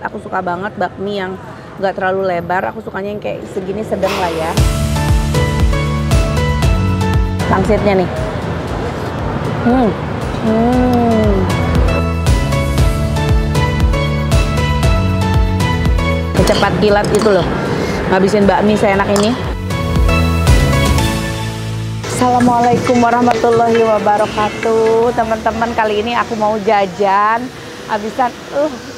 Aku suka banget bakmi yang nggak terlalu lebar, aku sukanya yang kayak segini sedang lah ya. Pangsitnya nih. Cepat kilat itu loh, ngabisin bakmi seenak ini. Assalamualaikum warahmatullahi wabarakatuh. Teman-teman, kali ini aku mau jajan. Habisan,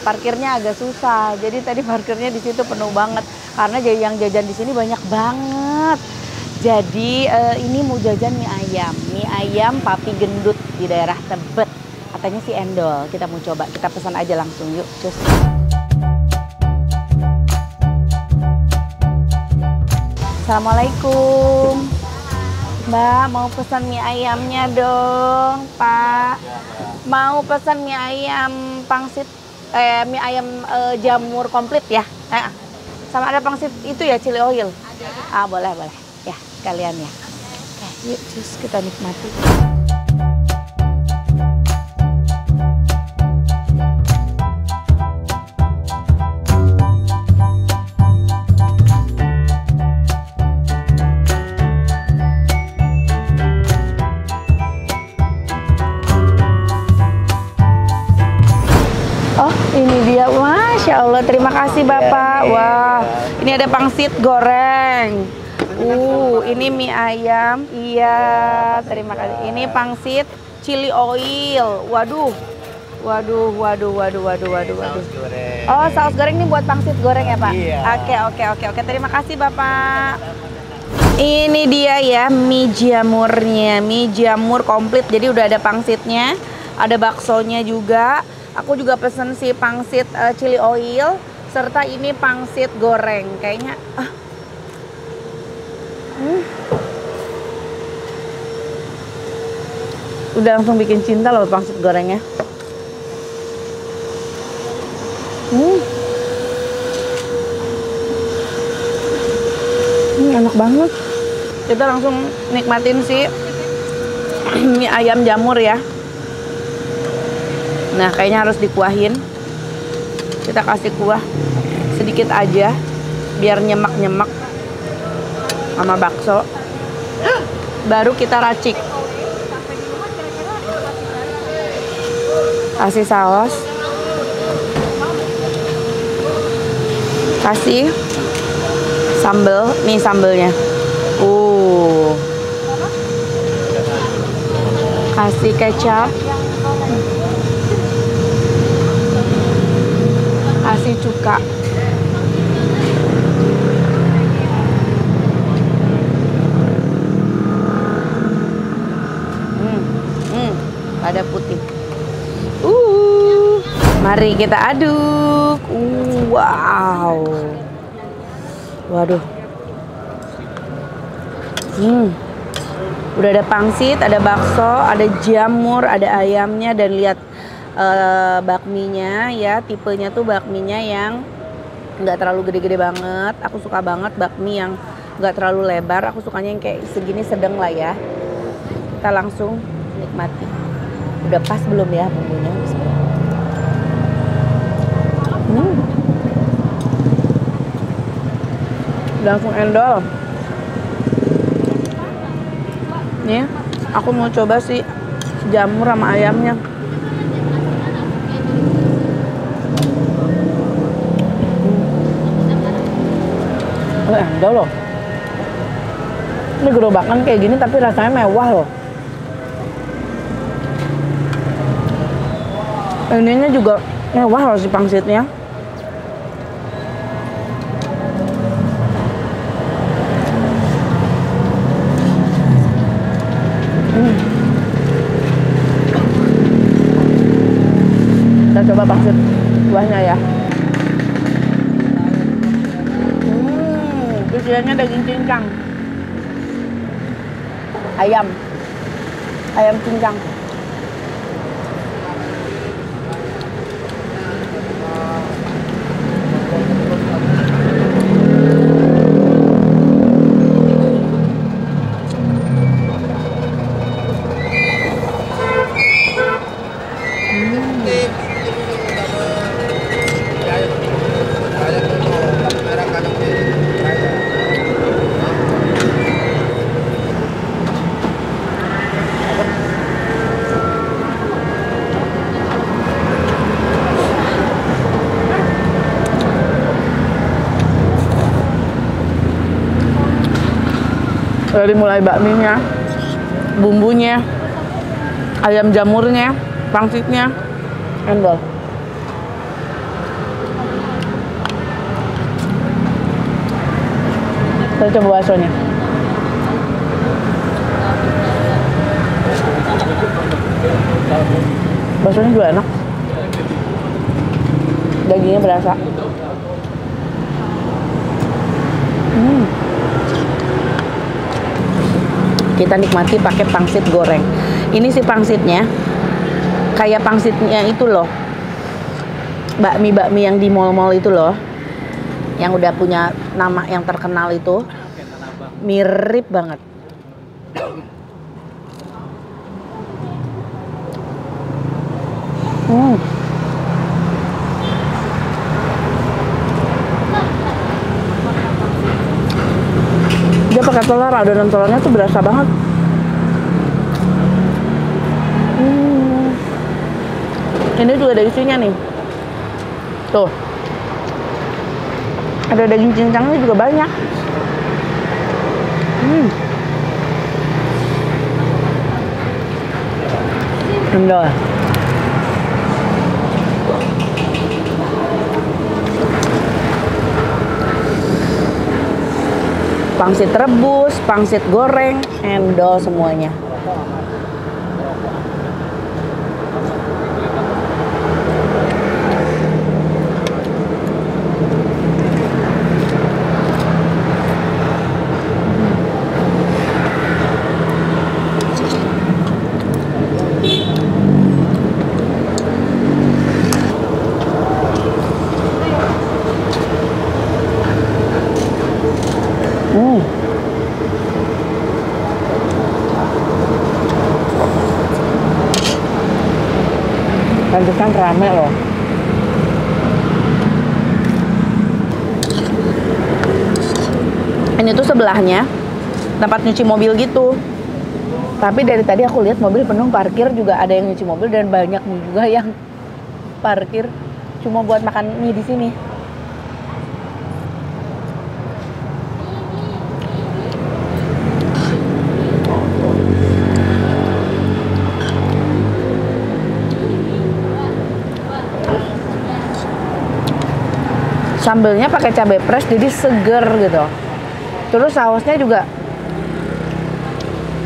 parkirnya agak susah. Jadi tadi parkirnya di situ penuh banget karena yang jajan di sini banyak banget. Jadi ini mau jajan mie ayam Papi Gendut di daerah Tebet. Katanya si endol. Kita mau coba, kita pesan aja langsung yuk. Cus. Assalamualaikum. Mbak, mau pesan mie ayamnya dong, Pak. Mau pesan mie ayam pangsit, mie ayam jamur komplit ya. Sama ada pangsit itu ya, chili oil. Boleh. Ya, sekalian ya. Yuk, cus, kita nikmati. Oh, ini dia. Masya Allah, terima kasih Bapak. Wah, ini ada pangsit goreng. Ini mie ayam. Iya, terima kasih. Ini pangsit chili oil. Waduh. Oh, saus goreng ini buat pangsit goreng ya, Pak? Iya. Oke. Terima kasih Bapak. Ini dia ya mie jamurnya. Mie jamur komplit. Jadi udah ada pangsitnya, ada baksonya juga. Aku juga pesen si pangsit chili oil serta ini pangsit goreng. Kayaknya udah langsung bikin cinta loh pangsit gorengnya. Enak banget. Kita langsung nikmatin si mie ayam jamur ya. Nah, kayaknya harus dikuahin. Kita kasih kuah sedikit aja biar nyemak-nyemak sama bakso. Baru kita racik. Kasih saus. Kasih sambal. Nih sambelnya. Kasih kecap. Kasih cuka. Lada putih. Mari kita aduk. Wow. Waduh. Udah ada pangsit, ada bakso, ada jamur, ada ayamnya, dan lihat bakminya ya, tipenya tuh bakminya yang nggak terlalu gede-gede banget. Aku suka banget bakmi yang nggak terlalu lebar, aku sukanya yang kayak segini sedang lah ya. Kita langsung nikmati. Udah pas belum ya bumbunya? Langsung endol. Nih, aku mau coba si jamur sama ayamnya. Endol loh. Ini gerobakan kayak gini tapi rasanya mewah loh. Ininya juga mewah loh si pangsitnya. Kita coba pangsit buahnya ya. Isiannya daging cincang, ayam cincang. Dari mulai bakminya, bumbunya, ayam jamurnya, pangsitnya, endol. Kita coba baksonya. Baksonya juga enak. Dagingnya berasa. Kita nikmati pakai pangsit goreng. Ini sih pangsitnya kayak pangsitnya itu loh, bakmi yang di mall-mall itu loh, yang udah punya nama yang terkenal itu, mirip banget. Dia pakai telur, adonan telurnya tuh berasa banget. Ini juga ada isinya nih. Tuh. Ada daging cincangnya juga banyak. Endol. Pangsit rebus, pangsit goreng, endol semuanya. Pantesan rame loh. Ini tuh sebelahnya tempat nyuci mobil gitu. Tapi dari tadi aku lihat mobil penuh, parkir juga ada yang nyuci mobil, dan banyak juga yang parkir cuma buat makan mie di sini. Sambelnya pakai cabai fresh jadi seger gitu. Terus sausnya juga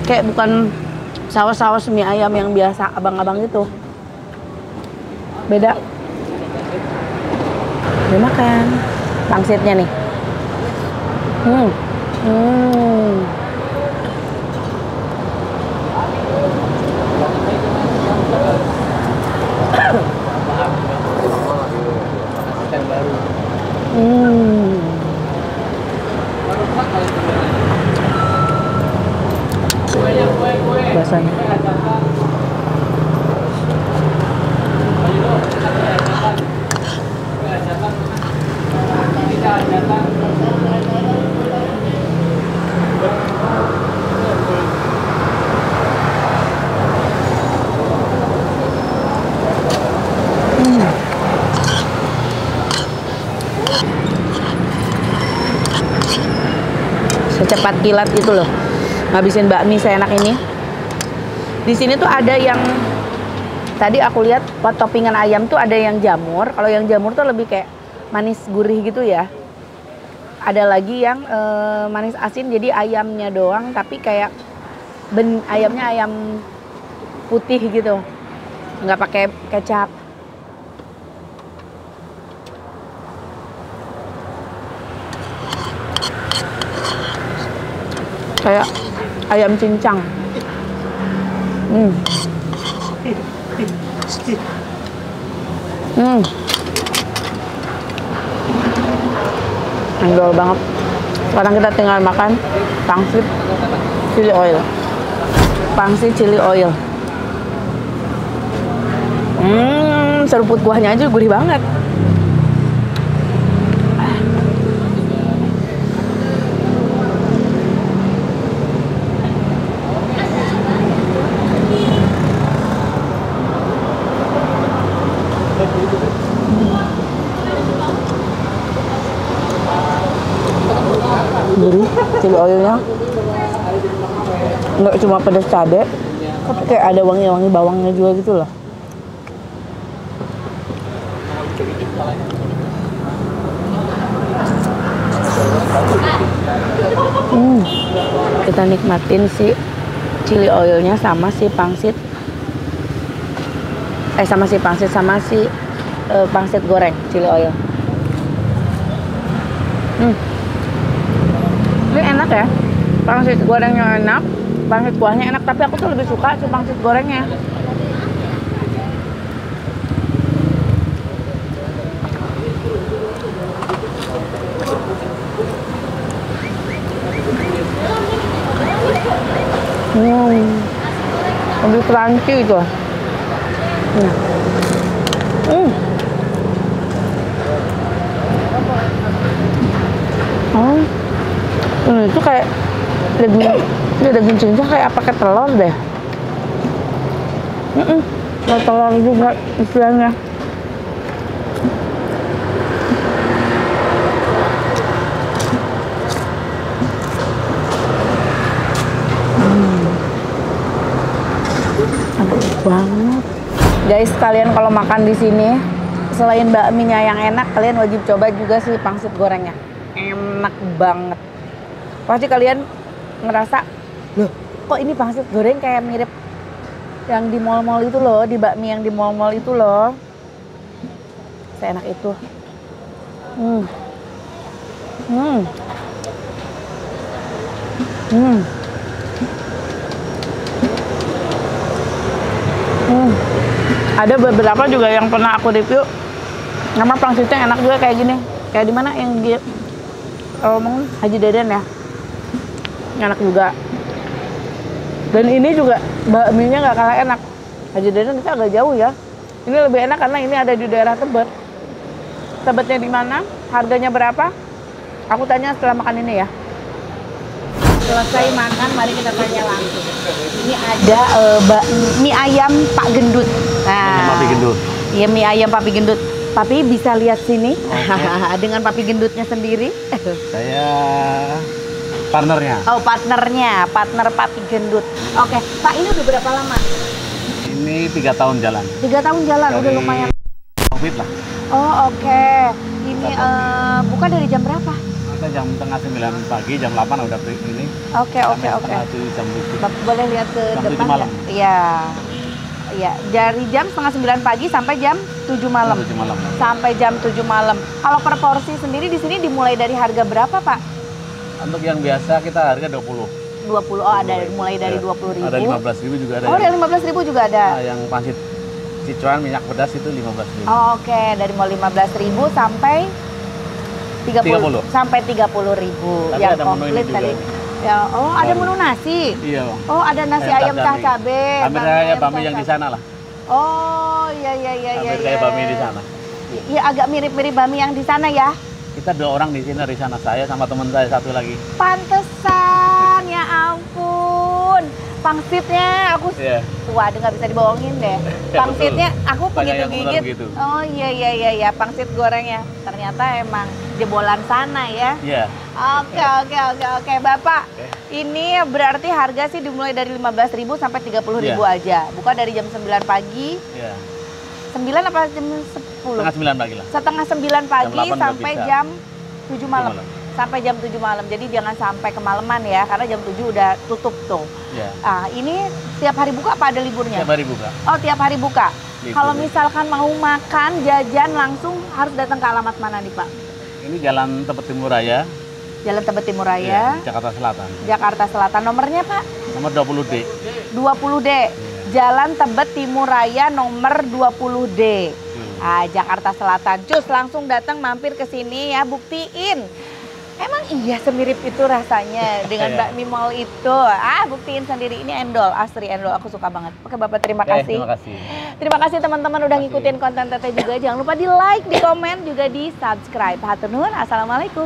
kayak bukan saus mie ayam yang biasa abang-abang gitu. Beda. Udah makan pangsitnya nih. Basahnya. Secepat kilat itu loh ngabisin bakmi seenak ini. Di sini tuh ada yang tadi aku lihat toppingan ayam tuh ada yang jamur. Kalau yang jamur tuh lebih kayak manis gurih gitu ya. Ada lagi yang manis asin, jadi ayamnya doang tapi kayak ayamnya ayam putih gitu, nggak pakai kecap. Kayak ayam cincang. Endol banget. Sekarang kita tinggal makan pangsit chili oil. Pangsit chili oil. Seruput kuahnya aja gurih banget. Gurih chili oilnya. Nggak cuma pedas cabai, tapi kayak ada wangi-wangi bawangnya juga gitu loh. Kita nikmatin si chili oilnya sama si pangsit. Sama si pangsit goreng chili oil. Ini enak ya. Pangsit gorengnya enak, pangsit kuahnya enak, tapi aku tuh lebih suka si pangsit gorengnya. Lebih crunchy gitu. Itu kayak daging cincang kayak pakai telur deh. Telur juga istilahnya. Enak banget. Guys, kalian kalau makan di sini selain bakminya yang enak, kalian wajib coba juga sih pangsit gorengnya. Enak banget. Pasti kalian ngerasa, loh kok ini pangsit goreng kayak mirip yang di mall-mall itu loh, di bakmi yang di mall-mall itu loh. Seenak itu. Ada beberapa juga yang pernah aku review, nama pangsitnya enak juga kayak gini. Kayak di mana yang di Haji Deden ya, enak juga. Dan ini juga bakminya nggak kalah enak. Haji Deden itu agak jauh ya. Ini lebih enak karena ini ada di daerah Tebet. Tebetnya di mana? Harganya berapa? Aku tanya setelah makan ini ya. Selesai makan, mari kita tanya langsung. Ini ada mie ayam Pak Gendut. Nah, Papi Gendut. Iya, mie ayam Papi Gendut. Papi bisa lihat sini. Okay. Dengan Papi Gendutnya sendiri. Saya partnernya. Oh, partner Papi Gendut. Oke, Pak, ini udah berapa lama? Ini 3 tahun jalan. 3 tahun jalan, Dari udah lumayan. COVID lah. Oh, oke. Ini buka dari jam berapa? Kita jam setengah 9 pagi, jam 8 udah ini. Oke. Setengah 7 jam 7. Boleh lihat ke Jam depan 7 malam. ya? Iya, dari jam setengah 9 pagi sampai jam 7 malam. 7 malam. Sampai jam 7 malam. Kalau per porsi sendiri di sini dimulai dari harga berapa, Pak? Untuk yang biasa kita harga 20. 20. Oh, ada mulai dari 20.000. Ada 15.000 juga ada. Oh, dari 15.000 juga ada. Nah, yang pangsit Sichuan minyak pedas itu 15.000. Oh, oke. Dari mau 15.000 sampai 30. Sampai 30.000. Tapi yang ada menu komplit ini tadi. juga. Ya, oh, ada menu nasi. Iya. Oh, ada nasi ayam cah cabe. Hampir kayak bami yang di sana lah. Oh, iya. Hampir kayak bami di sana. Iya, agak mirip-mirip bami yang di sana ya. Kita 2 orang di sini dari sana, saya sama teman saya 1 lagi. Pantesan, ya ampun. Pangsitnya aku, waduh nggak bisa dibohongin deh. Pangsitnya aku begitu gigit. Oh iya, pangsit gorengnya. Ternyata emang jebolan sana ya. Iya. Oke, Bapak. Ini berarti harga sih dimulai dari 15.000 sampai 30.000 aja. Buka dari jam 9 pagi. Iya. 9 apa jam 10? Setengah 9 pagi lah. Setengah 9 pagi sampai jam 7 malam. Sampai jam 7 malam. Jadi jangan sampai kemalaman ya, karena jam 7 udah tutup tuh. Ya. Nah, ini tiap hari buka apa ada liburnya? Tiap hari buka. Oh, tiap hari buka. Kalau misalkan mau makan, jajan langsung harus datang ke alamat mana nih, Pak? Ini Jalan Tebet Timur Raya. Jalan Tebet Timur Raya. Ya, Jakarta Selatan. Jakarta Selatan. Nomornya, Pak? Nomor 20D. 20D. Ya. Jalan Tebet Timur Raya nomor 20D. Jakarta Selatan. Cus, langsung datang mampir ke sini ya, buktiin. Emang iya semirip itu rasanya dengan bakmi mall itu. Buktiin sendiri, ini endol, asli endol, aku suka banget. Oke Bapak, terima kasih. Terima kasih. Terima kasih teman-teman udah ngikutin konten Teteh juga. Jangan lupa di like, di komen, juga di subscribe. Hatur nuhun, assalamualaikum.